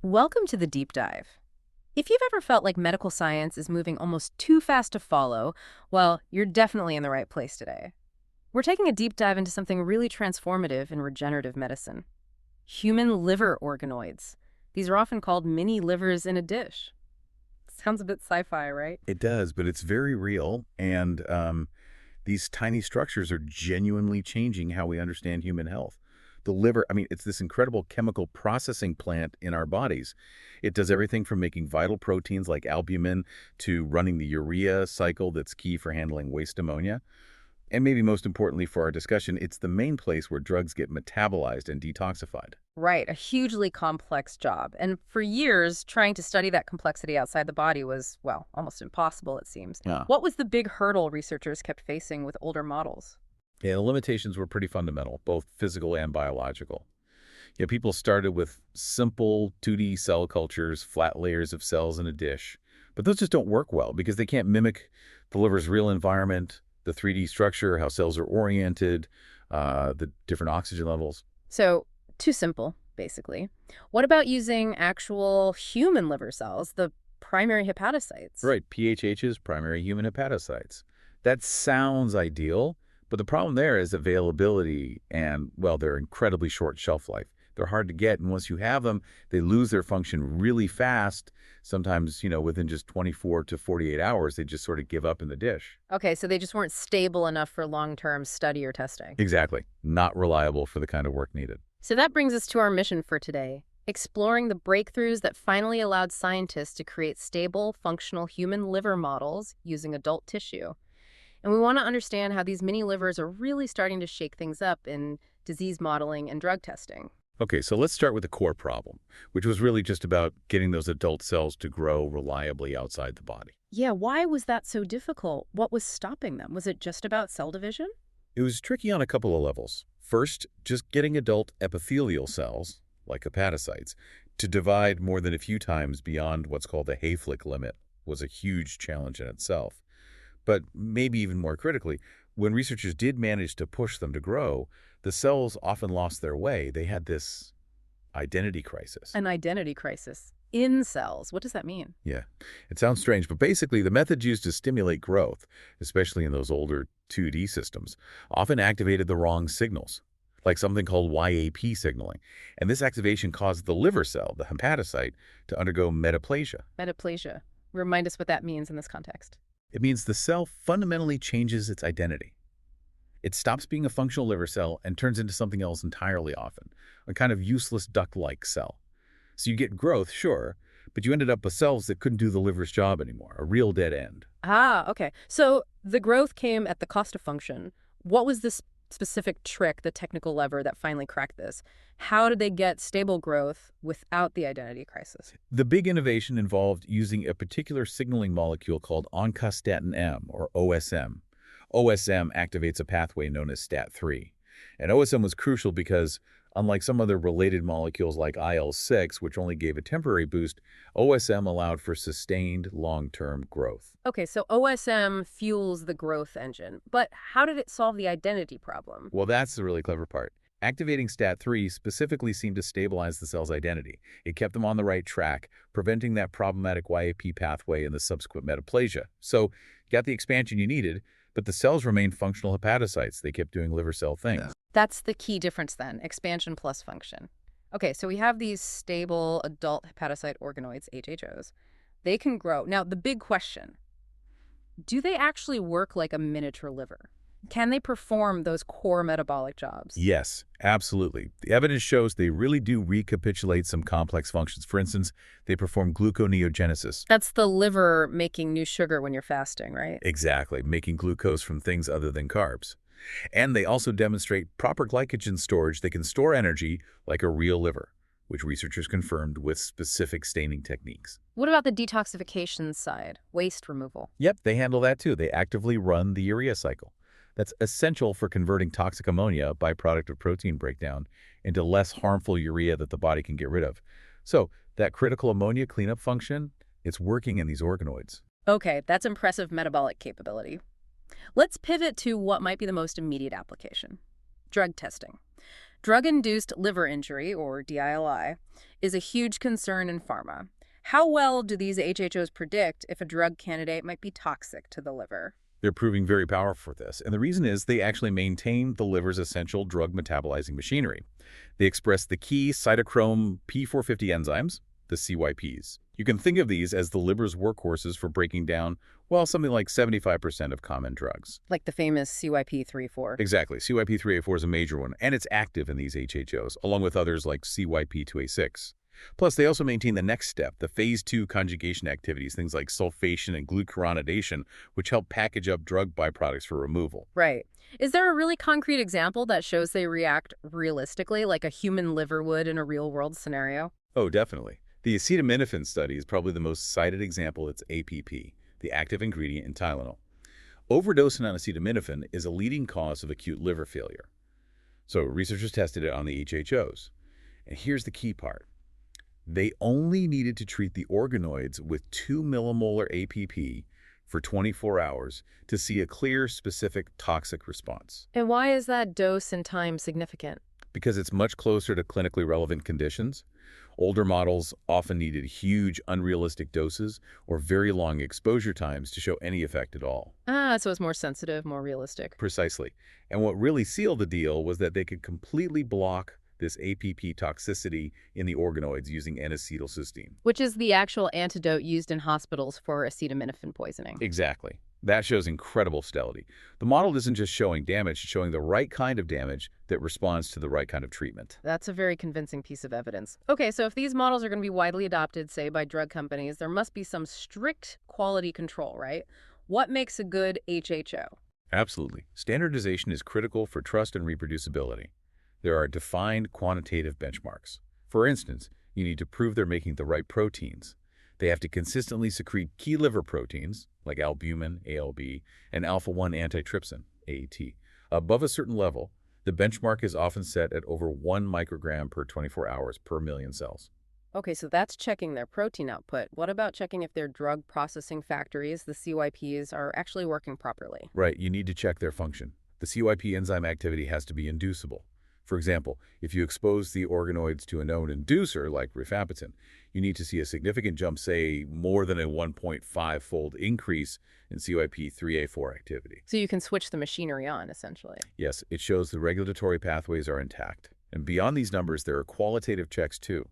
Welcome to the deep dive. If you've ever felt like medical science is moving almost too fast to follow, well, you're definitely in the right place today. We're taking a deep dive into something really transformative in regenerative medicine. Human liver organoids. These are often called mini livers in a dish. Sounds a bit sci-fi, right? It does, but it's very real, and these tiny structures are genuinely changing how we understand human health. The liver, I mean, it's this incredible chemical processing plant in our bodies. It does everything from making vital proteins like albumin to running the urea cycle that's key for handling waste ammonia. And maybe most importantly for our discussion, it's the main place where drugs get metabolized and detoxified. Right, a hugely complex job. And for years, trying to study that complexity outside the body was, well, almost impossible, it seems. Yeah. What was the big hurdle researchers kept facing with older models? Yeah, the limitations were pretty fundamental, both physical and biological. Yeah, people started with simple 2D cell cultures, flat layers of cells in a dish. But those just don't work well because they can't mimic the liver's real environment, the 3D structure, how cells are oriented, the different oxygen levels. So, too simple, basically. What about using actual human liver cells, the primary hepatocytes? Right, PHHs, primary human hepatocytes. That sounds ideal, but the problem there is availability and, well, they're incredibly short shelf life. They're hard to get, and once you have them, they lose their function really fast. Sometimes, within just 24 to 48 hours, they just sort of give up in the dish. Okay, so they just weren't stable enough for long-term study or testing. Exactly. Not reliable for the kind of work needed. So that brings us to our mission for today, exploring the breakthroughs that finally allowed scientists to create stable, functional human liver models using adult tissue. And we want to understand how these mini livers are really starting to shake things up in disease modeling and drug testing. Okay, so let's start with the core problem, which was really just about getting those adult cells to grow reliably outside the body. Yeah, why was that so difficult? What was stopping them? Was it just about cell division? It was tricky on a couple of levels. First, just getting adult epithelial cells, like hepatocytes, to divide more than a few times beyond what's called the Hayflick limit was a huge challenge in itself. But maybe even more critically, when researchers did manage to push them to grow, the cells often lost their way. They had this identity crisis. An identity crisis in cells. What does that mean? Yeah, it sounds strange, but basically the methods used to stimulate growth, especially in those older 2D systems, often activated the wrong signals, like something called YAP signaling. And this activation caused the liver cell, the hepatocyte, to undergo metaplasia. Metaplasia. Remind us what that means in this context. It means the cell fundamentally changes its identity. It stops being a functional liver cell and turns into something else entirely often, a kind of useless duck-like cell. So you get growth, sure, but you ended up with cells that couldn't do the liver's job anymore, a real dead end. Ah, okay. So the growth came at the cost of function. What was this specific trick, the technical lever that finally cracked this? How did they get stable growth without the identity crisis? The big innovation involved using a particular signaling molecule called oncostatin M, or OSM. OSM activates a pathway known as STAT3. And OSM was crucial because, unlike some other related molecules like IL-6, which only gave a temporary boost, OSM allowed for sustained long-term growth. Okay, so OSM fuels the growth engine, but how did it solve the identity problem? Well, that's the really clever part. Activating STAT3 specifically seemed to stabilize the cell's identity. It kept them on the right track, preventing that problematic YAP pathway and the subsequent metaplasia. So you got the expansion you needed, but the cells remained functional hepatocytes. They kept doing liver cell things. Yeah. That's the key difference then, expansion plus function. Okay, so we have these stable adult hepatocyte organoids, HHOs. They can grow. Now, the big question, do they actually work like a miniature liver? Can they perform those core metabolic jobs? Yes, absolutely. The evidence shows they really do recapitulate some complex functions. For instance, they perform gluconeogenesis. That's the liver making new sugar when you're fasting, right? Exactly, making glucose from things other than carbs. And they also demonstrate proper glycogen storage that can store energy like a real liver, which researchers confirmed with specific staining techniques. What about the detoxification side, waste removal? Yep, they handle that too. They actively run the urea cycle. That's essential for converting toxic ammonia, a byproduct of protein breakdown, into less harmful urea that the body can get rid of. So that critical ammonia cleanup function, it's working in these organoids. Okay, that's impressive metabolic capability. Let's pivot to what might be the most immediate application, drug testing. Drug-induced liver injury, or DILI, is a huge concern in pharma. How well do these HHOs predict if a drug candidate might be toxic to the liver? They're proving very powerful for this, and the reason is they actually maintain the liver's essential drug metabolizing machinery. They express the key cytochrome P450 enzymes, the CYPs. You can think of these as the liver's workhorses for breaking down, well, something like 75% of common drugs. Like the famous CYP3/4. Exactly. CYP3A4 is a major one, and it's active in these HHOs, along with others like CYP2A6. Plus, they also maintain the next step, the phase 2 conjugation activities, things like sulfation and glucuronidation, which help package up drug byproducts for removal. Right. Is there a really concrete example that shows they react realistically, like a human liver would in a real-world scenario? Oh, definitely. The acetaminophen study is probably the most cited example. It's APP, the active ingredient in Tylenol. Overdosing on acetaminophen is a leading cause of acute liver failure. So researchers tested it on the HHOs. And here's the key part. They only needed to treat the organoids with 2 millimolar APP for 24 hours to see a clear, specific toxic response. And why is that dose and time significant? Because it's much closer to clinically relevant conditions. Older models often needed huge, unrealistic doses or very long exposure times to show any effect at all. Ah, so it's more sensitive, more realistic. Precisely. And what really sealed the deal was that they could completely block this APP toxicity in the organoids using N-acetylcysteine. Which is the actual antidote used in hospitals for acetaminophen poisoning. Exactly. That shows incredible fidelity. The model isn't just showing damage, it's showing the right kind of damage that responds to the right kind of treatment. That's a very convincing piece of evidence. Okay, so if these models are going to be widely adopted, say, by drug companies, there must be some strict quality control, right? What makes a good HHO? Absolutely. Standardization is critical for trust and reproducibility. There are defined quantitative benchmarks. For instance, you need to prove they're making the right proteins. They have to consistently secrete key liver proteins, like albumin, ALB, and alpha-1 antitrypsin, AAT. Above a certain level, the benchmark is often set at over 1 microgram per 24 hours per million cells. Okay, so that's checking their protein output. What about checking if their drug processing factories, the CYPs, are actually working properly? Right, you need to check their function. The CYP enzyme activity has to be inducible. For example, if you expose the organoids to a known inducer like rifampicin, you need to see a significant jump, say more than a 1.5-fold increase in CYP3A4 activity. So you can switch the machinery on, essentially. Yes, it shows the regulatory pathways are intact. And beyond these numbers, there are qualitative checks too.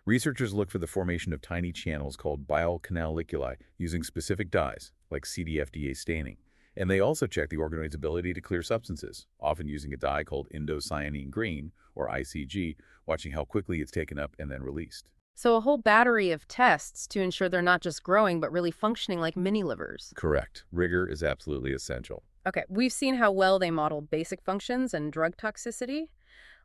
Researchers look for the formation of tiny channels called biocanaliculæ using specific dyes, like CDFDA staining. And they also check the organoid's ability to clear substances, often using a dye called indocyanine green, or ICG, watching how quickly it's taken up and then released. So a whole battery of tests to ensure they're not just growing, but really functioning like mini livers. Correct. Rigor is absolutely essential. Okay, we've seen how well they model basic functions and drug toxicity.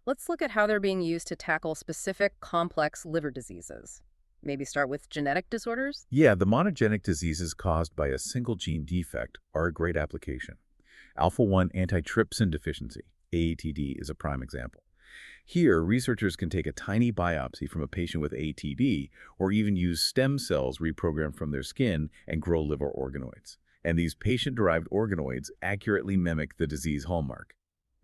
Let's look at how they're being used to tackle specific complex liver diseases. Maybe start with genetic disorders? Yeah, the monogenic diseases caused by a single gene defect are a great application. Alpha-1 antitrypsin deficiency, AATD, is a prime example. Here, researchers can take a tiny biopsy from a patient with ATD or even use stem cells reprogrammed from their skin and grow liver organoids. And these patient-derived organoids accurately mimic the disease hallmark.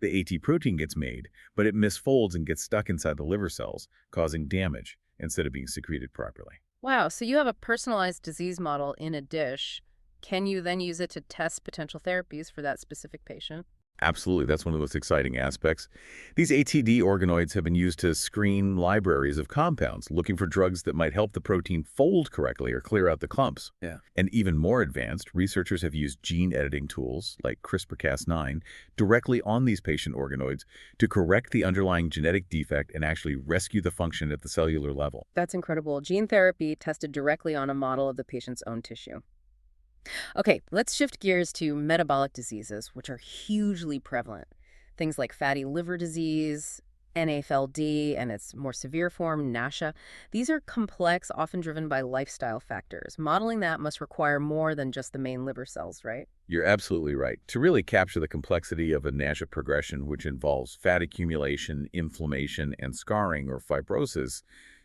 The AT protein gets made, but it misfolds and gets stuck inside the liver cells, causing damage instead of being secreted properly. Wow, so you have a personalized disease model in a dish. Can you then use it to test potential therapies for that specific patient? Absolutely, that's one of the most exciting aspects. These ATD organoids have been used to screen libraries of compounds, looking for drugs that might help the protein fold correctly or clear out the clumps. Yeah. And even more advanced, researchers have used gene editing tools like CRISPR-Cas9 directly on these patient organoids to correct the underlying genetic defect and actually rescue the function at the cellular level. That's incredible. Gene therapy tested directly on a model of the patient's own tissue. Okay, let's shift gears to metabolic diseases, which are hugely prevalent. Things like fatty liver disease, NAFLD, and its more severe form, NASH. These are complex, often driven by lifestyle factors. Modeling that must require more than just the main liver cells, right? You're absolutely right. To really capture the complexity of a NASH progression, which involves fat accumulation, inflammation, and scarring or fibrosis,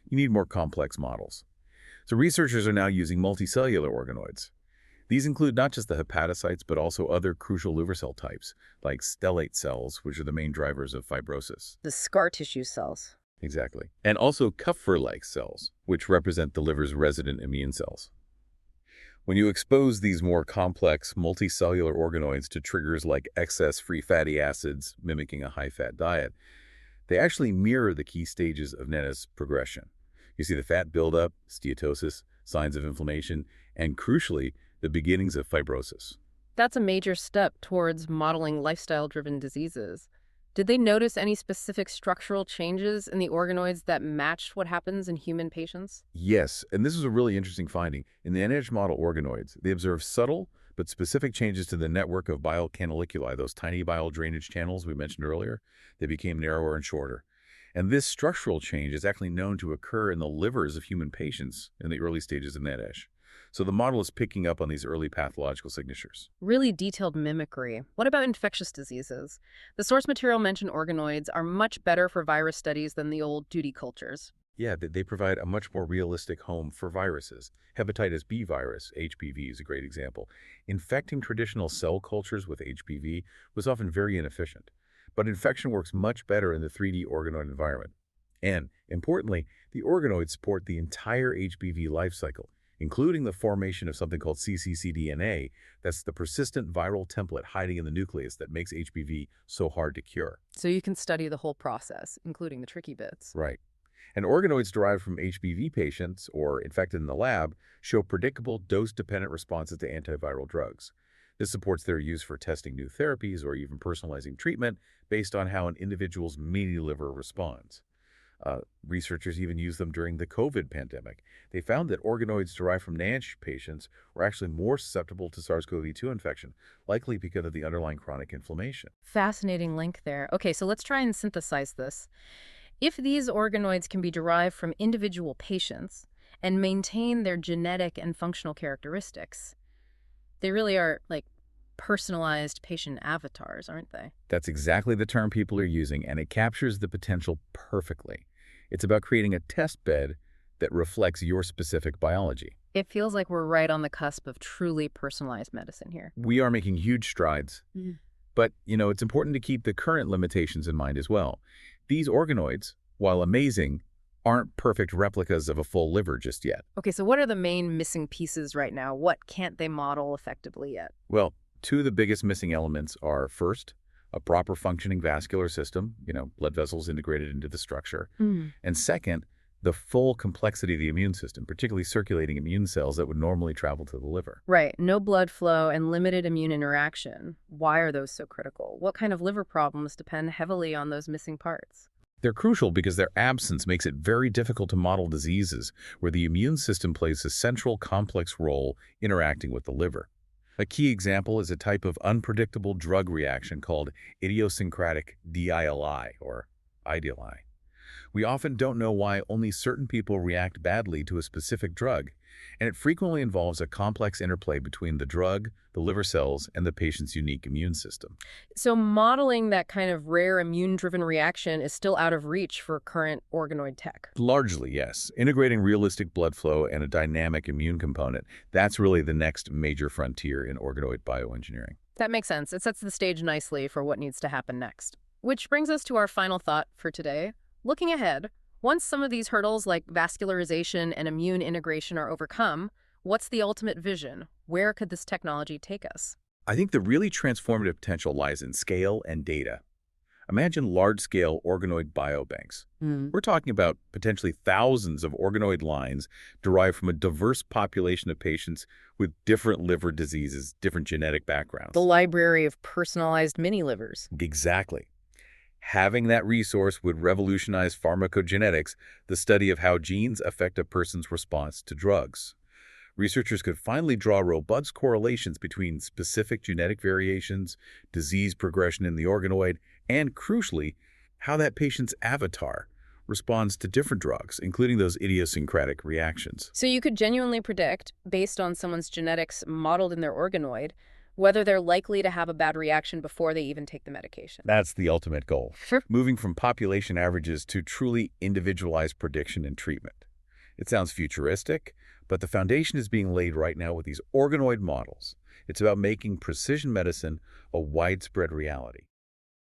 you need more complex models. So researchers are now using multicellular organoids. These include not just the hepatocytes, but also other crucial liver cell types, like stellate cells, which are the main drivers of fibrosis. The scar tissue cells. Exactly. And also Kupffer-like cells, which represent the liver's resident immune cells. When you expose these more complex multicellular organoids to triggers like excess free fatty acids, mimicking a high-fat diet, they actually mirror the key stages of NASH progression. You see the fat buildup, steatosis, signs of inflammation, and crucially, the beginnings of fibrosis. That's a major step towards modeling lifestyle-driven diseases. Did they notice any specific structural changes in the organoids that matched what happens in human patients? Yes, and this is a really interesting finding. In the NASH model organoids, they observed subtle but specific changes to the network of bile canaliculi, those tiny bile drainage channels we mentioned earlier. They became narrower and shorter. And this structural change is actually known to occur in the livers of human patients in the early stages of NASH. So the model is picking up on these early pathological signatures. Really detailed mimicry. What about infectious diseases? The source material mentioned organoids are much better for virus studies than the old duty cultures. Yeah, they provide a much more realistic home for viruses. Hepatitis B virus, HBV, is a great example. Infecting traditional cell cultures with HBV was often very inefficient, but infection works much better in the 3D organoid environment. And, importantly, the organoids support the entire HBV life cycle, including the formation of something called cccDNA, that's the persistent viral template hiding in the nucleus that makes HBV so hard to cure. So you can study the whole process, including the tricky bits. Right. And organoids derived from HBV patients or infected in the lab show predictable dose-dependent responses to antiviral drugs. This supports their use for testing new therapies or even personalizing treatment based on how an individual's mini liver responds. Researchers even used them during the COVID pandemic. They found that organoids derived from NASH patients were actually more susceptible to SARS-CoV-2 infection, likely because of the underlying chronic inflammation. Fascinating link there. Okay, so let's try and synthesize this. If these organoids can be derived from individual patients and maintain their genetic and functional characteristics, they really are like personalized patient avatars, aren't they? That's exactly the term people are using, and it captures the potential perfectly. It's about creating a test bed that reflects your specific biology. It feels like we're right on the cusp of truly personalized medicine here. We are making huge strides, but, it's important to keep the current limitations in mind as well. These organoids, while amazing, aren't perfect replicas of a full liver just yet. Okay, so what are the main missing pieces right now? What can't they model effectively yet? Well, two of the biggest missing elements are, first, a proper functioning vascular system, blood vessels integrated into the structure. And second, the full complexity of the immune system, particularly circulating immune cells that would normally travel to the liver. Right, no blood flow and limited immune interaction. Why are those so critical? What kind of liver problems depend heavily on those missing parts? They're crucial because their absence makes it very difficult to model diseases where the immune system plays a central complex role interacting with the liver. A key example is a type of unpredictable drug reaction called idiosyncratic DILI, or IDLI. We often don't know why only certain people react badly to a specific drug, and it frequently involves a complex interplay between the drug, the liver cells, and the patient's unique immune system. So modeling that kind of rare immune-driven reaction is still out of reach for current organoid tech. Largely, yes. Integrating realistic blood flow and a dynamic immune component, that's really the next major frontier in organoid bioengineering. That makes sense. It sets the stage nicely for what needs to happen next. Which brings us to our final thought for today. Looking ahead, once some of these hurdles like vascularization and immune integration are overcome, what's the ultimate vision? Where could this technology take us? I think the really transformative potential lies in scale and data. Imagine large-scale organoid biobanks. We're talking about potentially thousands of organoid lines derived from a diverse population of patients with different liver diseases, different genetic backgrounds. The library of personalized mini-livers. Exactly. Having that resource would revolutionize pharmacogenetics, the study of how genes affect a person's response to drugs. Researchers could finally draw robust correlations between specific genetic variations, disease progression in the organoid, and, crucially, how that patient's avatar responds to different drugs, including those idiosyncratic reactions. So you could genuinely predict, based on someone's genetics modeled in their organoid, whether they're likely to have a bad reaction before they even take the medication. That's the ultimate goal. Sure. Moving from population averages to truly individualized prediction and treatment. It sounds futuristic, but the foundation is being laid right now with these organoid models. It's about making precision medicine a widespread reality.